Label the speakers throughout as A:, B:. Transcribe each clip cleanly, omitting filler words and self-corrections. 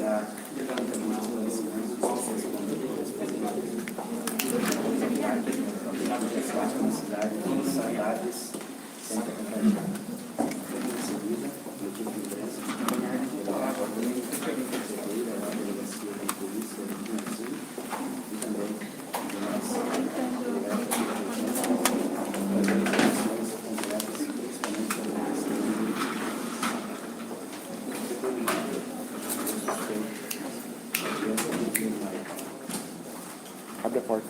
A: haverá Saudades, Santa Catarina. Em seguida, o motivo de imprensa, a delegacia da polícia do Brasil e também de nossa delegacia das informações completas, principalmente sobre a questão
B: Abre a porta.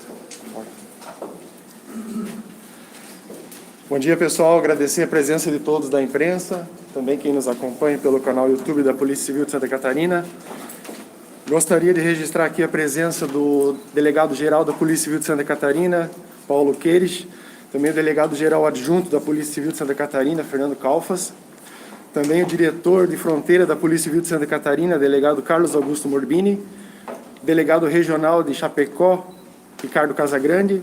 B: Bom dia, pessoal. Agradecer a presença de todos da imprensa, também quem nos acompanha pelo canal YouTube da Polícia Civil de Santa Catarina. Gostaria de registrar aqui a presença do delegado-geral da Polícia Civil de Santa Catarina, Paulo Queires, também o delegado-geral adjunto da Polícia Civil de Santa Catarina, Fernando Calfas, também o diretor de fronteira da Polícia Civil de Santa Catarina, delegado Carlos Augusto Morbini, delegado regional de Chapecó, Ricardo Casagrande,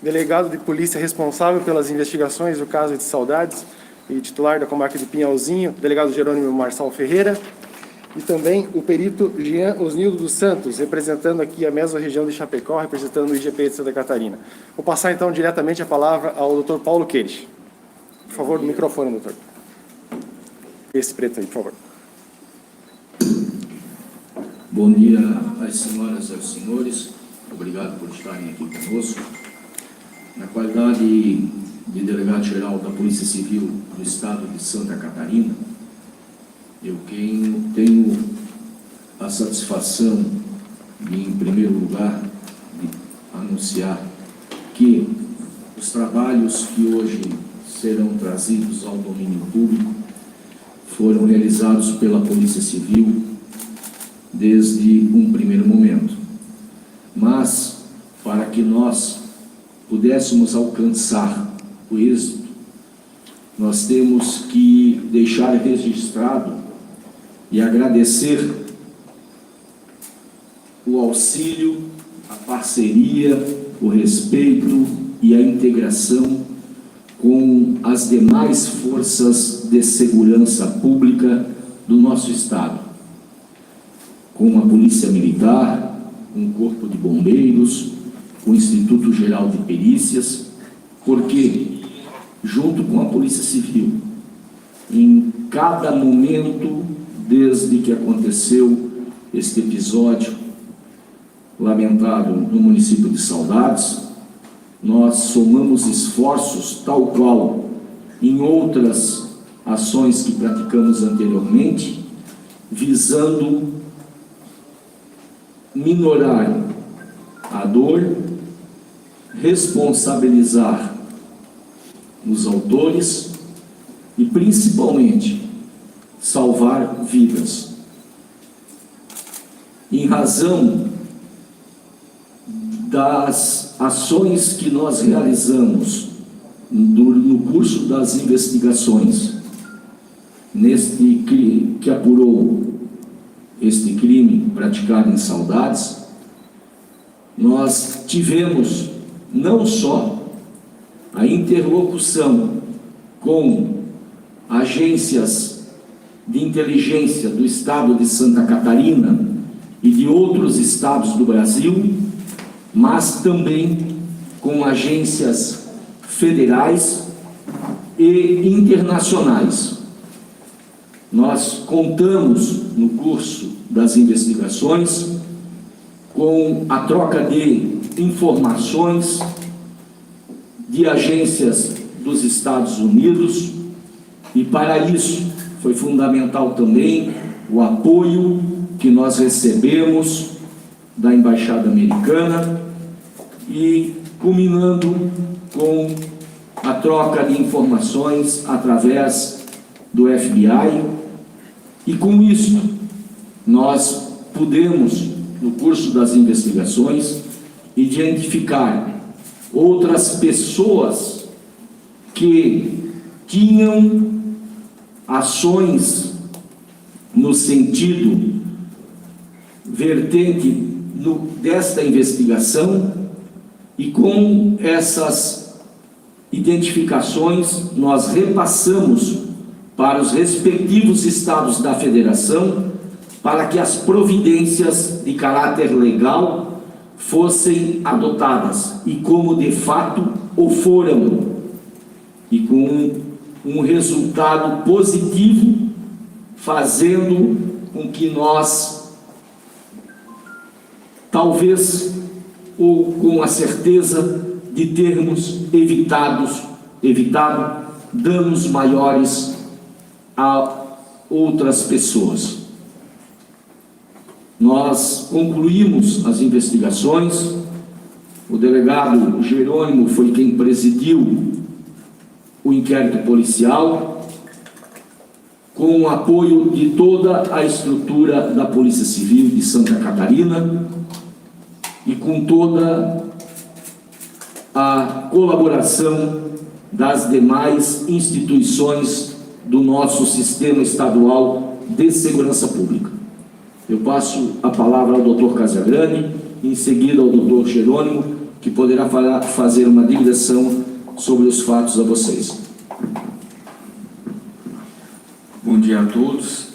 B: delegado de polícia responsável pelas investigações do caso de Saudades e titular da comarca de Pinhalzinho, delegado Jerônimo Marçal Ferreira, e também o perito Jean Osnildo dos Santos, representando aqui a mesma região de Chapecó, representando o IGP de Santa Catarina. Vou passar então diretamente a palavra ao Dr. Paulo Queires. Por favor, do microfone, doutor. Esse preto aí, por favor.
C: Bom dia às senhoras e aos senhores. Obrigado por estarem aqui conosco. Na qualidade de delegado-geral da Polícia Civil do Estado de Santa Catarina, eu tenho a satisfação de, em primeiro lugar, de anunciar que os trabalhos que hoje serão trazidos ao domínio público foram realizados pela Polícia Civil desde um primeiro momento. Mas, para que nós pudéssemos alcançar o êxito, nós temos que deixar registrado e agradecer o auxílio, a parceria, o respeito e a integração com as demais forças de segurança pública do nosso Estado, com a Polícia Militar, um Corpo de Bombeiros, o Instituto Geral de Perícias, porque, junto com a Polícia Civil, em cada momento, desde que aconteceu este episódio lamentável no município de Saudades, nós somamos esforços, tal qual em outras ações que praticamos anteriormente, visando minorar a dor, responsabilizar os autores e, principalmente, salvar vidas. Em razão das ações que nós realizamos no curso das investigações, que apurou este crime praticado em Saudades, nós tivemos não só a interlocução com agências de inteligência do Estado de Santa Catarina e de outros estados do Brasil, mas também com agências federais e internacionais. Nós contamos, no curso das investigações, com a troca de informações de agências dos Estados Unidos, e para isso foi fundamental também o apoio que nós recebemos da Embaixada Americana, e culminando com a troca de informações através do FBI, e com isso nós pudemos, no curso das investigações, identificar outras pessoas que tinham ações no sentido vertente desta investigação, e com essas identificações nós repassamos para os respectivos estados da federação para que as providências de caráter legal fossem adotadas, e como de fato o foram, e com um resultado positivo, fazendo com que nós, talvez, ou com a certeza de termos evitado danos maiores a outras pessoas. Nós concluímos as investigações, o delegado Jerônimo foi quem presidiu o inquérito policial, com o apoio de toda a estrutura da Polícia Civil de Santa Catarina e com toda a colaboração das demais instituições do nosso sistema estadual de segurança pública. Eu passo a palavra ao Dr. Casagrande, em seguida ao Dr. Jerônimo, que poderá fazer uma digressão sobre os fatos a vocês.
D: Bom dia a todos.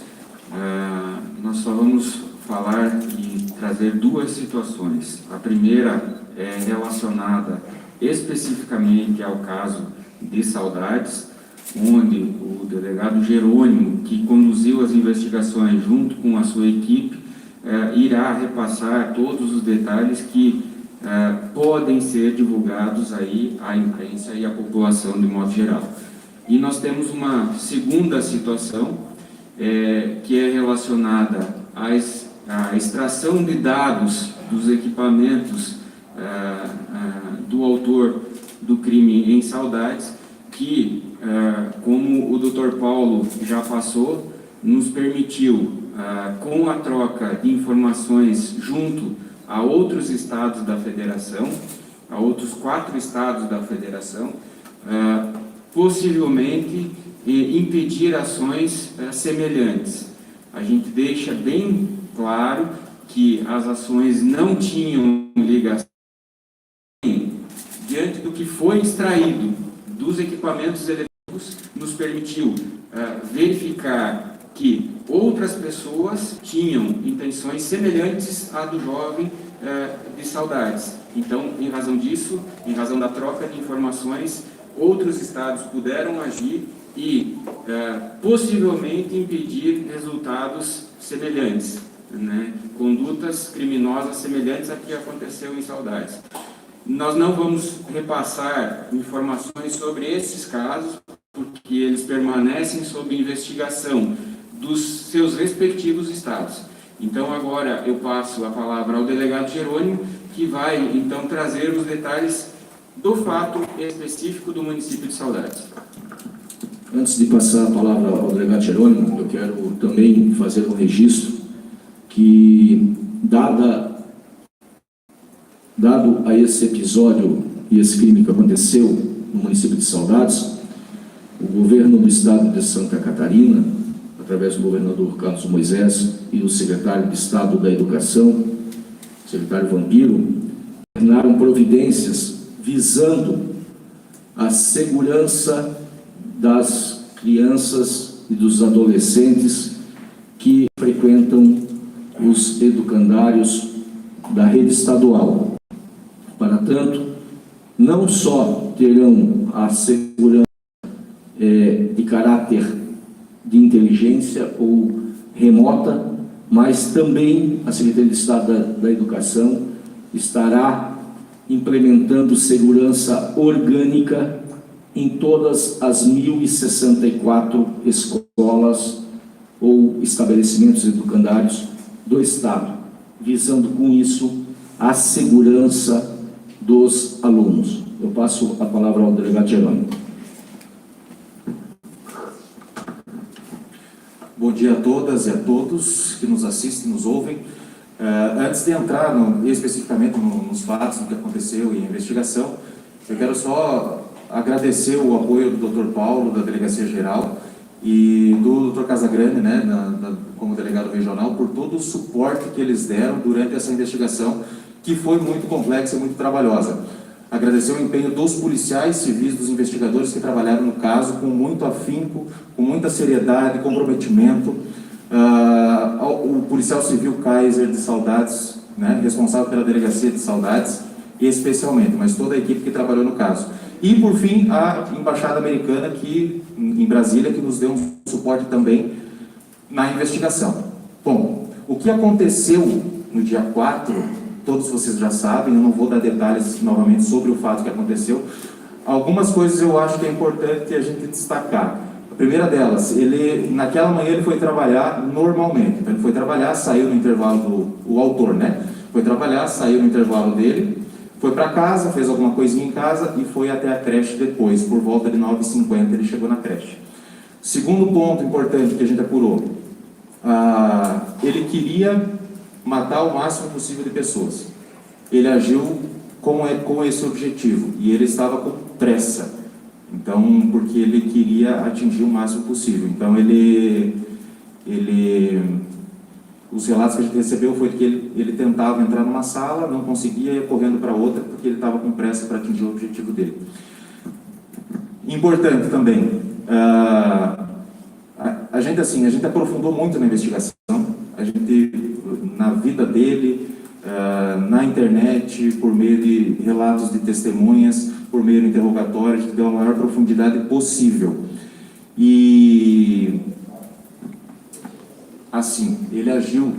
D: Nós só vamos falar e trazer duas situações. A primeira é relacionada especificamente ao caso de Saudades, onde o delegado Jerônimo, que conduziu as investigações junto com a sua equipe, irá repassar todos os detalhes que podem ser divulgados aí à imprensa e à população de modo geral. E nós temos uma segunda situação, que é relacionada à extração de dados dos equipamentos do autor do crime em Saudades, que, como o Dr. Paulo já passou, nos permitiu, com a troca de informações junto a outros estados da federação, a outros 4 estados da federação, possivelmente impedir ações semelhantes. A gente deixa bem claro que as ações não tinham ligação diante do que foi extraído dos equipamentos eletrônicos, nos permitiu verificar que outras pessoas tinham intenções semelhantes à do jovem de Saudades. Então, em razão disso, em razão da troca de informações, outros estados puderam agir e possivelmente impedir resultados semelhantes, né? Condutas criminosas semelhantes à que aconteceu em Saudades. Nós não vamos repassar informações sobre esses casos, porque eles permanecem sob investigação dos seus respectivos estados. Então, agora eu passo a palavra ao delegado Jerônimo, que vai, então, trazer os detalhes do fato específico do município de Saudades.
C: Antes de passar a palavra ao delegado Jerônimo, eu quero também fazer um registro que, dado a esse episódio e esse crime que aconteceu no município de Saudades, o governo do estado de Santa Catarina, através do governador Carlos Moisés e o secretário de Estado da Educação, o secretário Vampiro, tornaram providências visando a segurança das crianças e dos adolescentes que frequentam os educandários da rede estadual. Para tanto, não só terão a segurança de caráter de inteligência ou remota, mas também a Secretaria de Estado da Educação estará implementando segurança orgânica em todas as 1.064 escolas ou estabelecimentos educandários do Estado, visando com isso a segurança dos alunos. Eu passo a palavra ao delegado Jerônimo.
E: Bom dia a todas e a todos que nos assistem, nos ouvem. Antes de entrar especificamente nos fatos, no que aconteceu e a investigação, eu quero só agradecer o apoio do Dr. Paulo, da Delegacia Geral, e do Dr. Casagrande, né, como delegado regional, por todo o suporte que eles deram durante essa investigação, que foi muito complexa e muito trabalhosa. Agradecer o empenho dos policiais civis, dos investigadores que trabalharam no caso com muito afinco, com muita seriedade, comprometimento. O policial civil Kaiser de Saudades, né, responsável pela delegacia de Saudades, especialmente, mas toda a equipe que trabalhou no caso. E, por fim, a Embaixada Americana, que, em Brasília, que nos deu um suporte também na investigação. Bom, o que aconteceu no dia 4, todos vocês já sabem, eu não vou dar detalhes novamente sobre o fato que aconteceu. Algumas coisas eu acho que é importante a gente destacar. A primeira delas, naquela manhã ele foi trabalhar normalmente. Então ele foi trabalhar, saiu no intervalo o autor, né? Foi trabalhar, saiu no intervalo dele, foi para casa, fez alguma coisinha em casa e foi até a creche depois, por volta de 9h50 ele chegou na creche. Segundo ponto importante que a gente apurou, ele queria matar o máximo possível de pessoas. Ele agiu com esse objetivo e ele estava com pressa. Então, porque ele queria atingir o máximo possível. Então, os relatos que a gente recebeu foi que ele tentava entrar numa sala, não conseguia, ia correndo para outra, porque ele estava com pressa para atingir o objetivo dele. Importante também, a gente aprofundou muito na investigação, na vida dele, na internet, por meio de relatos de testemunhas, por meio do interrogatório, a gente deu a maior profundidade possível. E, assim, ele agiu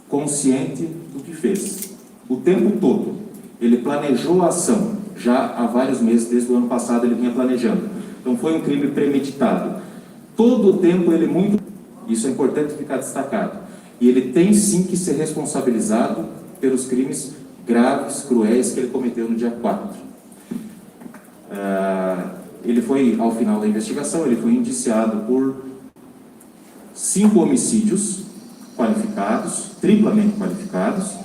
E: consciente do que fez. O tempo todo, ele planejou a ação, já há vários meses, desde o ano passado ele vinha planejando. Então foi um crime premeditado. Todo o tempo ele isso é importante ficar destacado. E ele tem sim que ser responsabilizado pelos crimes graves, cruéis que ele cometeu no dia 4. Ele foi, ao final da investigação, ele foi indiciado por 5 homicídios qualificados, triplamente qualificados,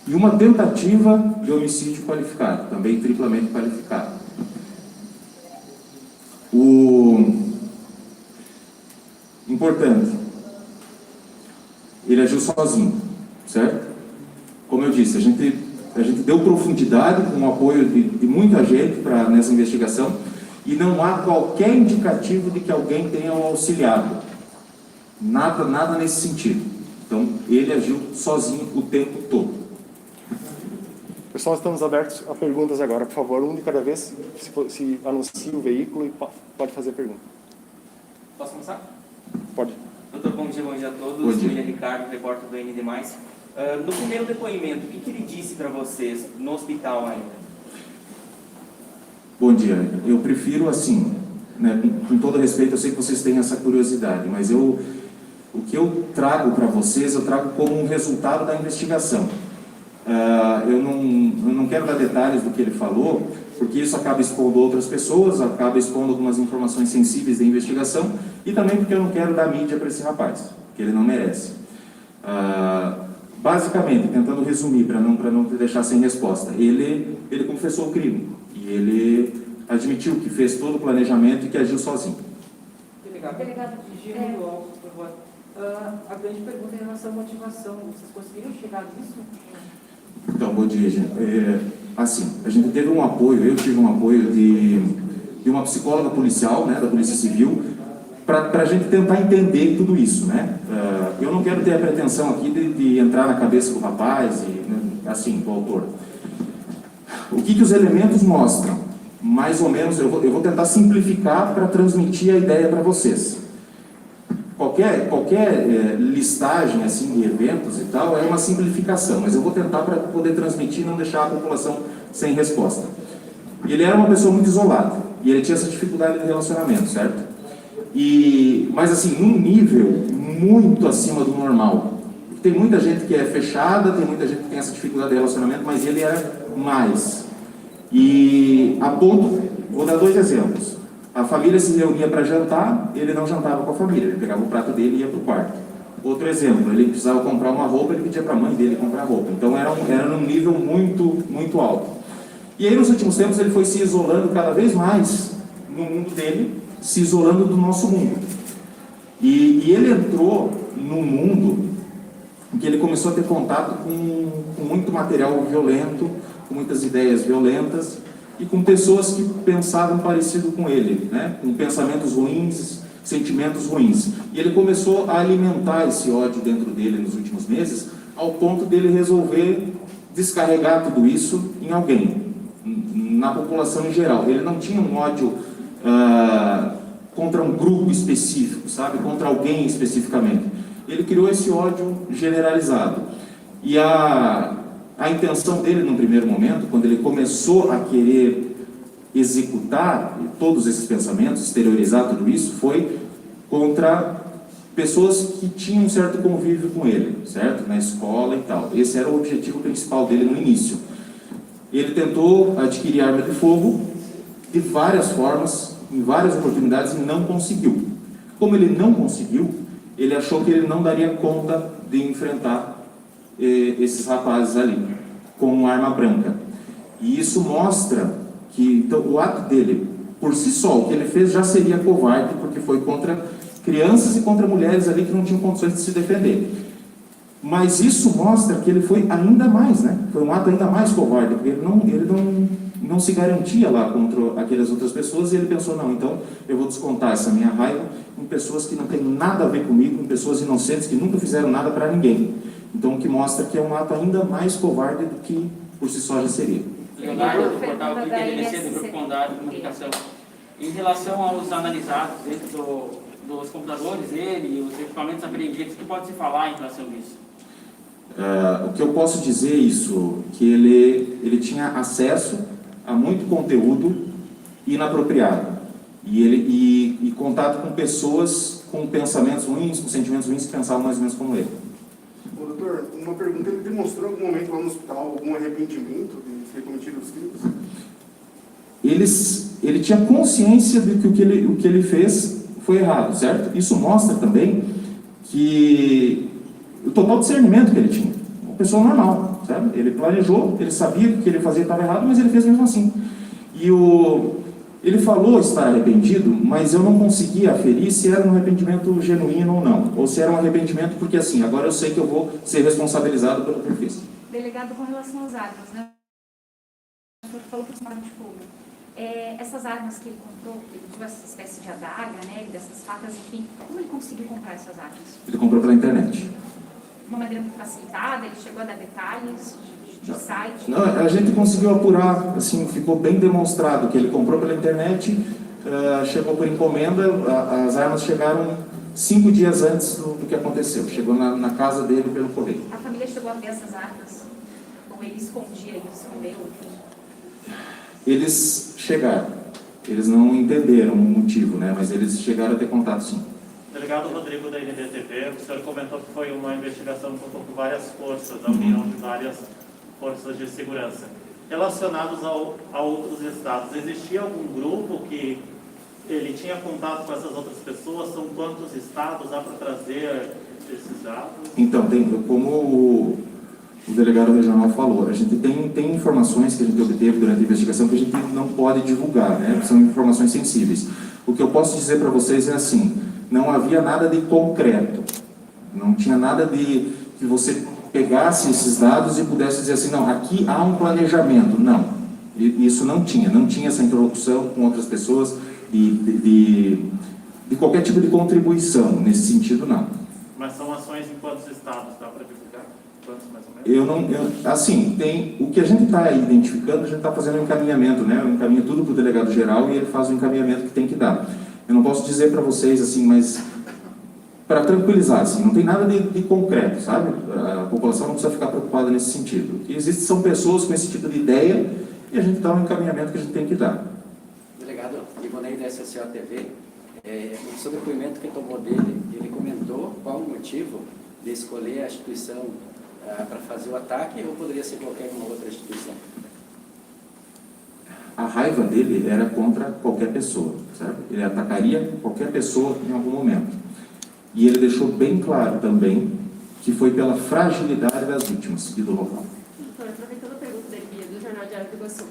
E: e uma tentativa de homicídio qualificado, também triplamente qualificado. Importante, ele agiu sozinho, certo? Como eu disse, a gente deu profundidade com o apoio de muita gente nessa investigação e não há qualquer indicativo de que alguém tenha o auxiliado. Nada nesse sentido. Então, ele agiu sozinho o tempo todo.
B: Pessoal, estamos abertos a perguntas agora. Por favor, um de cada vez, se anuncie o veículo e pode fazer a pergunta.
F: Posso começar?
B: Pode.
F: Doutor, bom dia a todos. William Ricardo, repórter do ND+. No primeiro depoimento, o que ele disse para vocês no hospital ainda?
E: Bom dia. Eu prefiro assim, né, com todo respeito, eu sei que vocês têm essa curiosidade, mas o que eu trago para vocês, eu trago como um resultado da investigação. Eu não quero dar detalhes do que ele falou, porque isso acaba expondo outras pessoas, acaba expondo algumas informações sensíveis da investigação, e também porque eu não quero dar mídia para esse rapaz, que ele não merece. Basicamente, tentando resumir, para não te deixar sem resposta, ele confessou o crime, e ele admitiu que fez todo o planejamento e que agiu sozinho.
G: Delegado, muito alto, por favor. A grande pergunta é em relação à motivação. Vocês conseguiram chegar nisso?
E: Então, bom dia, gente. Assim, a gente teve um apoio, eu tive um apoio de uma psicóloga policial, né, da Polícia Civil, para a gente tentar entender tudo isso, né? Eu não quero ter a pretensão aqui de entrar na cabeça do rapaz, assim, do autor. O que os elementos mostram? Mais ou menos, eu vou tentar simplificar para transmitir a ideia para vocês. Qualquer listagem assim, de eventos e tal é uma simplificação, mas eu vou tentar para poder transmitir e não deixar a população sem resposta. Ele era uma pessoa muito isolada e ele tinha essa dificuldade de relacionamento, certo? Mas assim, num nível muito acima do normal. Tem muita gente que é fechada, tem muita gente que tem essa dificuldade de relacionamento, mas ele era mais. E a ponto, vou dar 2 exemplos. A família se reunia para jantar, ele não jantava com a família, ele pegava o prato dele e ia para o quarto. Outro exemplo, ele precisava comprar uma roupa, ele pedia para a mãe dele comprar roupa. Então era num nível muito, muito alto. E aí nos últimos tempos ele foi se isolando cada vez mais no mundo dele, se isolando do nosso mundo. E ele entrou num mundo em que ele começou a ter contato com muito material violento, com muitas ideias violentas, e com pessoas que pensavam parecido com ele, né? Com pensamentos ruins, sentimentos ruins. E ele começou a alimentar esse ódio dentro dele nos últimos meses, ao ponto dele resolver descarregar tudo isso em alguém, na população em geral. Ele não tinha um ódio contra um grupo específico, sabe? Contra alguém especificamente. Ele criou esse ódio generalizado. E a intenção dele, no primeiro momento, quando ele começou a querer executar todos esses pensamentos, exteriorizar tudo isso, foi contra pessoas que tinham um certo convívio com ele, certo? Na escola e tal. Esse era o objetivo principal dele no início. Ele tentou adquirir arma de fogo de várias formas, em várias oportunidades, e não conseguiu. Como ele não conseguiu, ele achou que ele não daria conta de enfrentar esses rapazes ali com uma arma branca. E isso mostra que então, o ato dele, por si só, o que ele fez já seria covarde, porque foi contra crianças e contra mulheres ali que não tinham condições de se defender. Mas isso mostra que ele foi ainda mais, né? Foi um ato ainda mais covarde, porque ele não se garantia lá contra aquelas outras pessoas, e ele pensou, não, então eu vou descontar essa minha raiva em pessoas que não têm nada a ver comigo, em pessoas inocentes que nunca fizeram nada para ninguém. Então, o que mostra que é um ato ainda mais covarde do que por si só já seria.
F: Leonardo, do portal Clique LNC, do Grupo Condado de Comunicação. Em relação aos analisados dentro dos computadores, ele e os equipamentos apreendidos, o que pode se falar em relação a isso?
E: O que eu posso dizer é isso, que ele tinha acesso a muito conteúdo inapropriado. E contato com pessoas com pensamentos ruins, com sentimentos ruins, que pensavam mais ou menos como ele.
H: Ô, doutor, uma pergunta, ele demonstrou em algum momento lá no hospital algum arrependimento de ter cometido os crimes? Ele tinha consciência de que o que ele fez foi errado, certo? Isso mostra também que o total discernimento que ele tinha. Uma pessoa normal, certo? Ele planejou, ele sabia que o que ele fazia estava errado, mas ele fez mesmo assim. Ele falou estar arrependido, mas eu não conseguia aferir se era um arrependimento genuíno ou não. Ou se era um arrependimento porque, assim, agora eu sei que eu vou ser responsabilizado pelo que eu fiz.
I: Delegado, com relação às armas, né? O senhor falou por cima de fogo. Essas armas que ele comprou, ele usou essa espécie de adaga, né? Dessas facas, enfim. Como ele conseguiu comprar essas armas?
E: Ele comprou pela internet.
I: De uma maneira muito facilitada, ele chegou a dar detalhes de site?
E: Não, a gente conseguiu apurar, assim, ficou bem demonstrado que ele comprou pela internet, chegou por encomenda, as armas chegaram 5 dias antes do que aconteceu, chegou na casa dele pelo correio.
I: A família chegou a ver essas armas? Ou ele escondia e escondeu, enfim?
E: Eles chegaram, eles não entenderam o motivo, né, mas eles chegaram a ter contato, sim.
J: Delegado Rodrigo da NDTV, o senhor comentou que foi uma investigação que contou com várias forças, a união de várias forças de segurança. Relacionados a outros estados, existia algum grupo que ele tinha contato com essas outras pessoas? São quantos estados? Dá para trazer esses dados?
E: Então, como o delegado regional falou, a gente tem informações que a gente obteve durante a investigação que a gente não pode divulgar, né? São informações sensíveis. O que eu posso dizer para vocês é assim, não havia nada de concreto, não tinha nada de que você pegasse esses dados e pudesse dizer assim, não, aqui há um planejamento. Não, isso não tinha essa interlocução com outras pessoas de qualquer tipo de contribuição, nesse sentido, não.
J: Mas são ações em quantos estados? Dá para divulgar? Quantos mais ou menos?
E: Assim, o que a gente está identificando, a gente está fazendo um encaminhamento, né? Eu encaminho tudo para o delegado geral e ele faz o encaminhamento que tem que dar. Eu não posso dizer para vocês, assim, mas para tranquilizar, assim, não tem nada de concreto, sabe? A população não precisa ficar preocupada nesse sentido. O que existe são pessoas com esse tipo de ideia e a gente dá um encaminhamento que a gente tem que dar.
A: Delegado Ivonei da SSO TV, no seu depoimento que tomou dele, ele comentou qual o motivo de escolher a instituição para fazer o ataque, ou poderia ser qualquer uma outra instituição?
E: A raiva dele era contra qualquer pessoa, certo? Ele atacaria qualquer pessoa em algum momento. E ele deixou bem claro também que foi pela fragilidade das vítimas e do local.
K: Doutor, aproveitando a pergunta da Bia, do Jornal Diário do Iguaçu,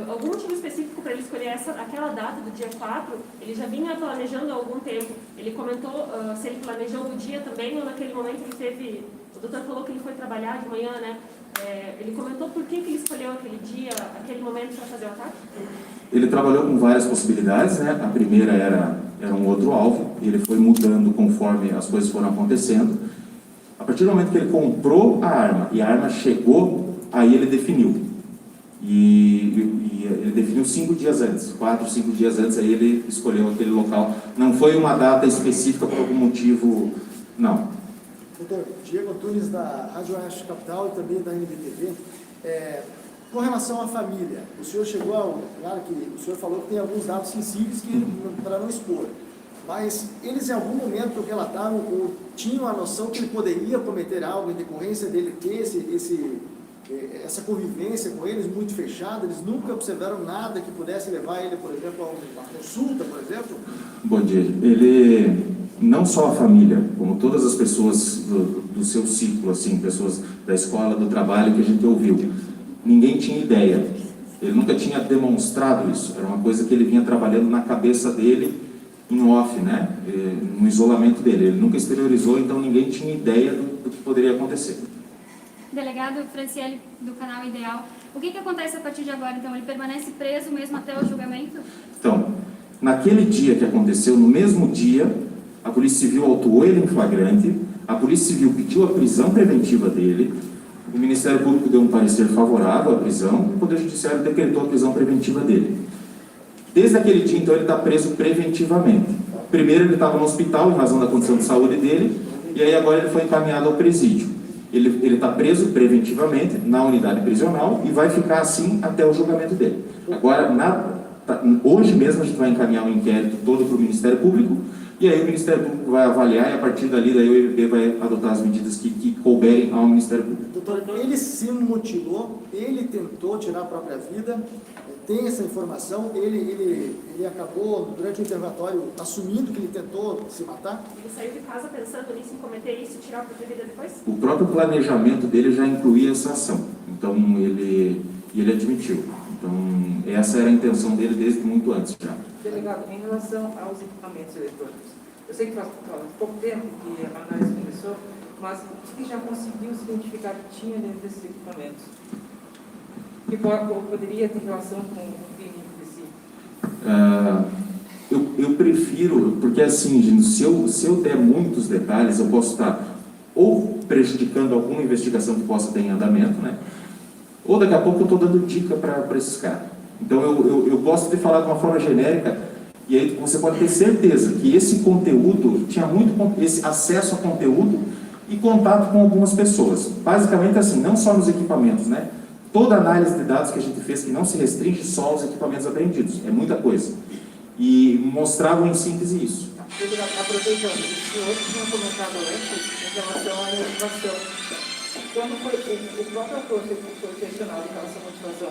K: algum motivo específico para ele escolher aquela data do dia 4? Ele já vinha planejando há algum tempo. Ele comentou se ele planejou no dia também, ou naquele momento ele teve... O doutor falou que ele foi trabalhar de manhã, né? Ele comentou por que ele escolheu aquele dia, aquele momento para fazer o ataque?
E: Ele trabalhou com várias possibilidades, né? A primeira era
H: era um outro alvo, e ele foi mudando conforme as coisas foram acontecendo. A partir do momento que ele comprou a arma e a arma chegou, aí ele definiu. E ele definiu 5 dias antes, 4, 5 dias antes, aí ele escolheu aquele local. Não foi uma data específica por algum motivo, não.
B: Doutor Diego Antunes, da Rádio Oeste Capital e também da NBTV. Com relação à família, o senhor chegou ao... Claro que o senhor falou que tem alguns dados sensíveis para não expor, mas eles em algum momento relataram ou tinham a noção que ele poderia cometer algo em decorrência dele ter essa convivência com eles muito fechada? Eles nunca observaram nada que pudesse levar ele, por exemplo, a uma consulta, por exemplo?
H: Bom dia. Ele, não só a família, como todas as pessoas do seu ciclo, assim, pessoas da escola, do trabalho que a gente ouviu, ninguém tinha ideia. Ele nunca tinha demonstrado isso. Era uma coisa que ele vinha trabalhando na cabeça dele, em off, né? No isolamento dele. Ele nunca exteriorizou, então ninguém tinha ideia do que poderia acontecer.
I: Delegado Franciele, do canal Ideal, o que acontece a partir de agora, então? Ele permanece preso mesmo até o julgamento?
H: Então, naquele dia que aconteceu, no mesmo dia, a Polícia Civil autuou ele em flagrante, a Polícia Civil pediu a prisão preventiva dele, o Ministério Público deu um parecer favorável à prisão, e o Poder Judiciário decretou a prisão preventiva dele. Desde aquele dia, então, ele está preso preventivamente. Primeiro, ele estava no hospital, em razão da condição de saúde dele, e aí agora ele foi encaminhado ao presídio. Ele está preso preventivamente na unidade prisional e vai ficar assim até o julgamento dele. Agora, hoje mesmo a gente vai encaminhar um inquérito todo para o Ministério Público, e aí o Ministério Público vai avaliar, e a partir dali daí o IBP vai adotar as medidas que couberem ao Ministério Público.
B: Doutor, ele se mutilou, ele tentou tirar a própria vida, tem essa informação, ele acabou, durante o interrogatório, assumindo que ele tentou se matar?
K: Ele saiu de casa pensando nisso, em cometer isso e tirar a própria vida depois?
H: O próprio planejamento dele já incluía essa ação, então ele admitiu. Então, essa era a intenção dele desde muito antes já.
G: Delegado, em relação aos equipamentos eletrônicos, eu sei que faz pouco tempo que a análise começou, mas o que já conseguiu se identificar que tinha dentro desses equipamentos? Que poderia ter relação com o crime em si?
H: Eu prefiro, porque assim, gente, se eu der muitos detalhes, eu posso estar ou prejudicando alguma investigação que possa ter em andamento, né? Ou daqui a pouco eu estou dando dica para esses caras. Então eu posso te falar de uma forma genérica, e aí você pode ter certeza que esse conteúdo, tinha muito esse acesso a conteúdo e contato com algumas pessoas. Basicamente assim, não só nos equipamentos, né? Toda análise de dados que a gente fez, que não se restringe só aos equipamentos apreendidos, é muita coisa. E mostravam em síntese isso.
G: Aproveitando, o senhor tinha comentado antes em relação à motivação. Quando foi o próprio autor que foi questionado em relação à motivação,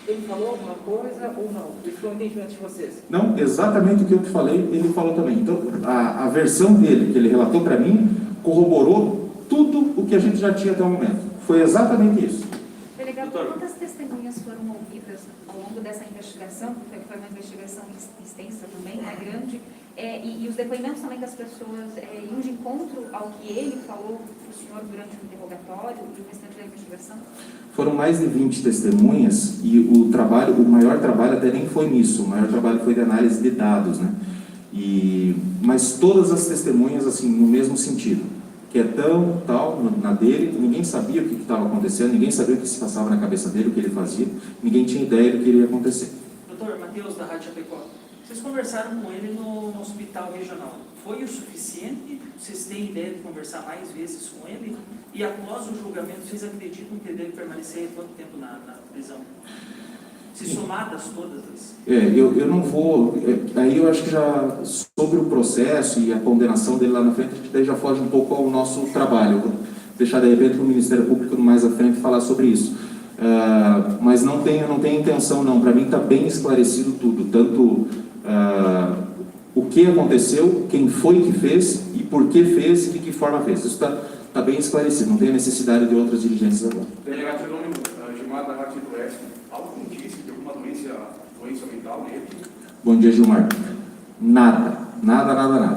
G: ele falou alguma coisa ou não? Isso foi um entendimento de vocês?
H: Não, exatamente o que eu te falei, ele falou também. Então, a versão dele, que ele relatou para mim, corroborou tudo o que a gente já tinha até o momento. Foi exatamente isso.
I: Delegado, quantas testemunhas foram ouvidas ao longo dessa investigação? Foi uma investigação extensa também, né, grande, e os depoimentos também das pessoas iam de encontro ao que ele falou para o senhor durante o interrogatório e o restante da investigação?
H: Foram mais de 20 testemunhas e o maior trabalho até nem foi nisso, o maior trabalho foi de análise de dados, né? Mas todas as testemunhas, assim, no mesmo sentido. Quietão, tal, na dele, ninguém sabia o que estava acontecendo, ninguém sabia o que se passava na cabeça dele, o que ele fazia, ninguém tinha ideia do que iria acontecer.
F: Doutor Matheus, da Rádio Chapecó, vocês conversaram com ele no hospital regional. Foi o suficiente? Vocês têm ideia de conversar mais vezes com ele? E após o julgamento, vocês acreditam que ele deve permanecer quanto tempo na prisão? Se somadas todas as...
H: Eu não vou... Aí eu acho que já sobre o processo e a condenação dele lá na frente, daí já foge um pouco ao nosso trabalho. Eu vou deixar de repente para o Ministério Público mais à frente falar sobre isso. Mas não tenho intenção não. Para mim está bem esclarecido tudo. Tanto o que aconteceu, quem foi que fez e por que fez e de que forma fez. Isso está bem esclarecido. Não tem necessidade de outras diligências agora.
L: Delegado Jerônimo, Gilmar da Rádio Oeste, algum indício de alguma doença mental nele?
H: Bom dia, Gilmar. Nada.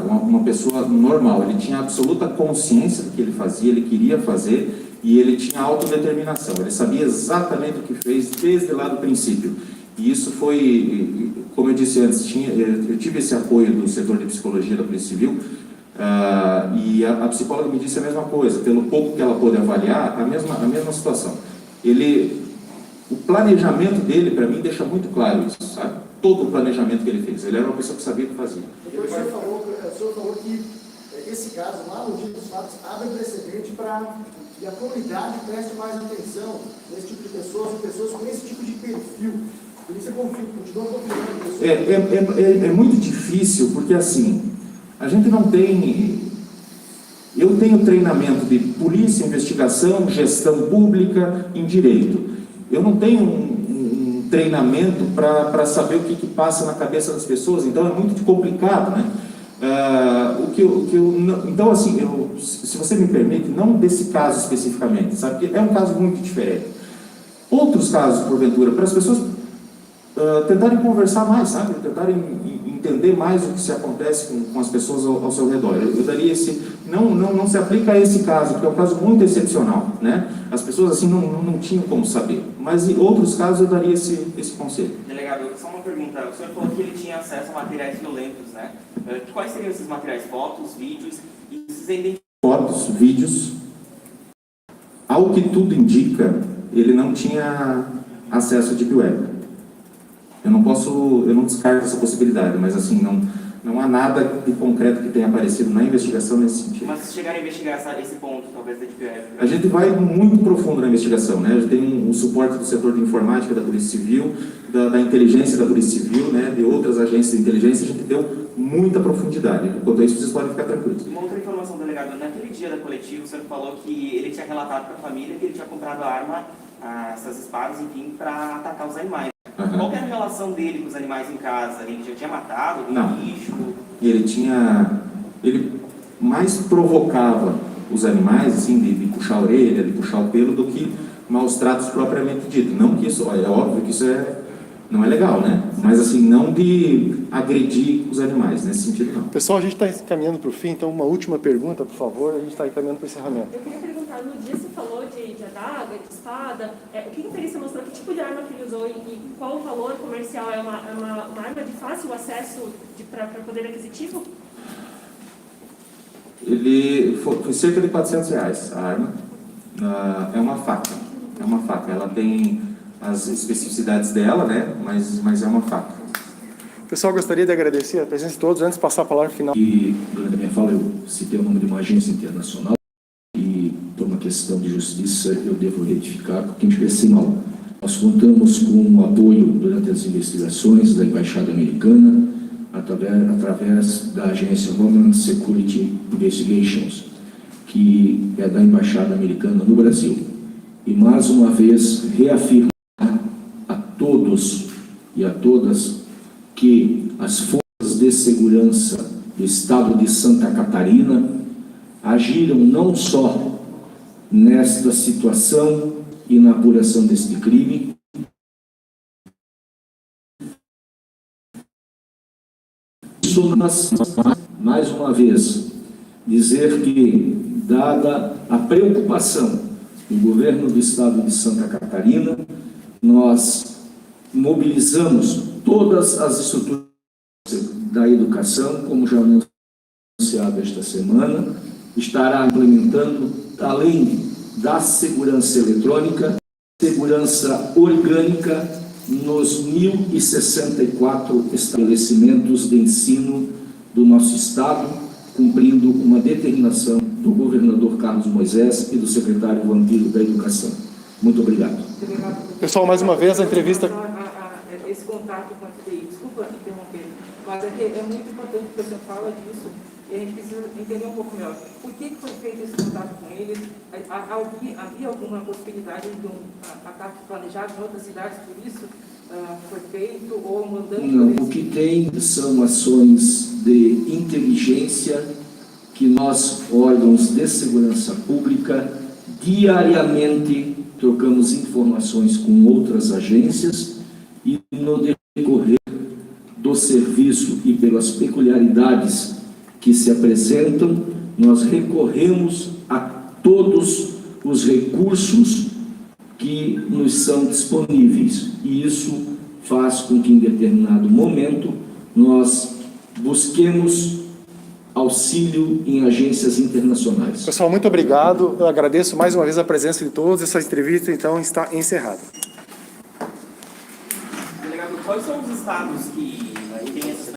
H: Uma pessoa normal. Ele tinha absoluta consciência do que ele fazia, ele queria fazer e ele tinha autodeterminação. Ele sabia exatamente o que fez desde lá do princípio. E isso foi, como eu disse antes, eu tive esse apoio do setor de psicologia da Polícia Civil, e a psicóloga me disse a mesma coisa, pelo pouco que ela pôde avaliar, a mesma situação. O planejamento dele, para mim, deixa muito claro isso, sabe? Todo o planejamento que ele fez. Ele era uma pessoa que sabia o que fazia.
M: Depois o senhor falou que esse caso, lá no dia dos fatos, abre precedente para que a comunidade preste mais atenção nesse tipo de pessoas com esse tipo de perfil. Por isso continua confiando.
H: É muito difícil, porque assim, a gente não tem... Eu tenho treinamento de polícia, investigação, gestão pública em direito. Eu não tenho um treinamento para saber o que passa na cabeça das pessoas, então é muito complicado, né? Então, assim, se você me permite, não desse caso especificamente, sabe? Porque é um caso muito diferente. Outros casos, porventura, para as pessoas tentarem conversar mais, sabe? Tentarem entender mais o que se acontece com as pessoas ao seu redor. Eu daria esse... Não se aplica a esse caso, porque é um caso muito excepcional, né? As pessoas, assim, não tinham como saber. Mas em outros casos eu daria esse conselho.
A: Delegado, só uma pergunta. O senhor falou que ele tinha acesso a materiais violentos, né? Quais seriam esses materiais? Fotos, vídeos? E esses
H: Fotos, vídeos. Ao que tudo indica, ele não tinha acesso a Deep Web. Eu não descarto essa possibilidade, mas assim, não há nada de concreto que tenha aparecido na investigação nesse sentido.
A: Mas se chegarem a investigar esse ponto, talvez da Deep Web...
H: A gente vai muito profundo na investigação, né? A gente tem um suporte do setor de informática da Polícia Civil, da inteligência da Polícia Civil, né? De outras agências de inteligência, a gente deu muita profundidade. Quanto a isso, vocês podem ficar tranquilos.
A: Uma outra informação, delegado, naquele dia da coletiva, o senhor falou que ele tinha relatado para a família que ele tinha comprado a arma, essas espadas, enfim, para atacar os animais.
H: Uhum.
A: Qual que era a relação dele com os animais em casa? Ele já tinha matado algum bicho?
H: Ele mais provocava os animais, assim, de puxar a orelha, de puxar o pelo, do que maus tratos propriamente dito. Não que isso, é óbvio que isso não é legal, né? Mas assim, não de agredir os animais, nesse sentido não.
B: Pessoal, a gente está caminhando para o fim, então uma última pergunta, por favor, a gente está caminhando para o encerramento.
K: Eu queria perguntar, no dia você falou de adaga, de espada, o que a perícia mostrou, que tipo de arma que ele usou e qual o valor comercial? É uma arma de fácil acesso para poder aquisitivo?
H: Foi cerca de R$400 a arma. É uma faca, ela tem as especificidades dela, né? Mas é uma faca.
B: Pessoal, gostaria de agradecer a presença de todos, antes de passar a palavra final.
C: E durante a minha fala eu citei o nome de uma agência internacional e por uma questão de justiça eu devo retificar, porque em especial nós contamos com o apoio durante as investigações da Embaixada Americana através da agência Homeland Security Investigations, que é da Embaixada Americana no Brasil. E mais uma vez reafirmo a todos e a todas que as forças de segurança do estado de Santa Catarina agiram não só nesta situação e na apuração deste crime, mais uma vez, dizer que, dada a preocupação do governo do estado de Santa Catarina, nós mobilizamos todas as estruturas da educação, como já anunciado esta semana, estará implementando, além da segurança eletrônica, segurança orgânica nos 1.064 estabelecimentos de ensino do nosso estado, cumprindo uma determinação do governador Carlos Moisés e do secretário Vampiro da Educação. Muito obrigado.
B: Pessoal, mais uma vez a entrevista...
G: Esse contato com a FBI, desculpa interromper, mas é muito importante que você fala disso e a gente precisa entender um pouco melhor. Por que foi feito esse contato com eles? Havia alguma possibilidade de um ataque planejado em outras cidades, por isso foi feito, ou mandando...
C: Não, o que tem são ações de inteligência que nós, órgãos de segurança pública, diariamente trocamos informações com outras agências e no decorrer do serviço e pelas peculiaridades que se apresentam, nós recorremos a todos os recursos que nos são disponíveis. E isso faz com que em determinado momento nós busquemos auxílio em agências internacionais.
B: Pessoal, muito obrigado. Eu agradeço mais uma vez a presença de todos. Essa entrevista, então, está encerrada.
F: Delegado, quais são os estados que